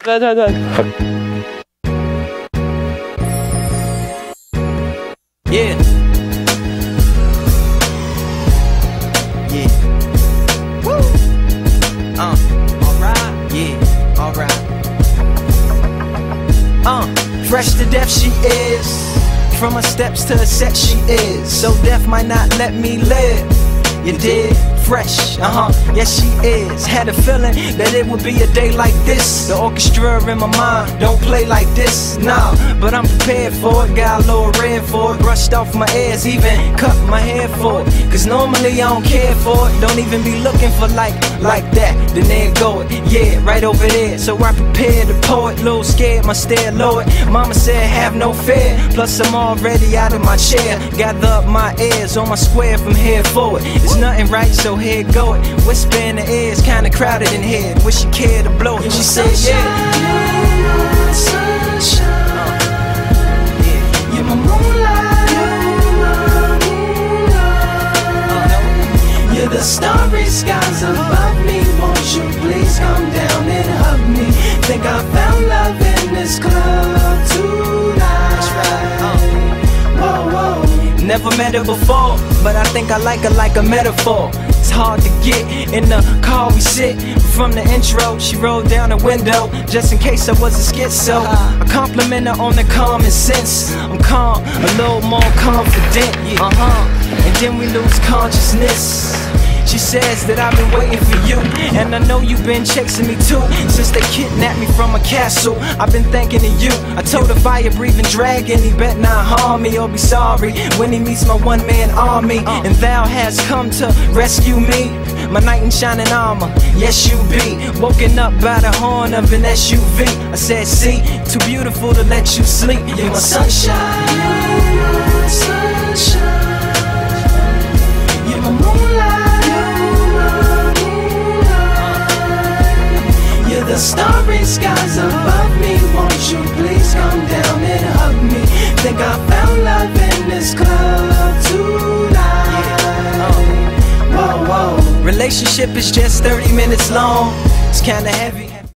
Yeah. Yeah. Woo. Alright. Yeah. Alright. Fresh to death she is. From her steps to her set she is. So death might not let me live. You did? Fresh, yes she is. Had a feeling that it would be a day like this. The orchestra in my mind don't play like this, nah. But I'm prepared for it, got a little red for it. Brushed off my ears, even cut my hair for it. Cause normally I don't care for it. Don't even be looking for like that. Then there go it, yeah, right over there. So I prepared the poet, little scared, my stare lowered. Mama said have no fear, plus I'm already out of my chair. Gather up my ears on my square from here forward. It's nothing right, so here go it. Whisper in the ears, kinda crowded in here. Wish you cared to blow it. She said, yeah. You're my sunshine. You're my moonlight. You're the starry skies above me. Won't you please come down and hug me? Think I found love in this club tonight. That's right. Whoa, whoa. Never met her before, but I think I like her like a metaphor. It's hard to get in the car we sit. From the intro, she rolled down the window just in case I was a schizo. I compliment her on the common sense. I'm calm, a little more confident. And then we lose consciousness. She says that I've been waiting for you, and I know you've been chasing me too. Since they kidnapped me from a castle, I've been thinking of you. I told a fire-breathing dragon he bet not harm me or be sorry when he meets my one-man army. And thou hast come to rescue me, my knight in shining armor. Yes, you be woken up by the horn of an SUV. I said, see, too beautiful to let you sleep. You're my sunshine. You're my sunshine. You're my moonlight. The starry skies above me. Won't you please come down and hug me? Think I found love in this club tonight. Whoa, whoa. Relationship is just 30 minutes long. It's kinda heavy.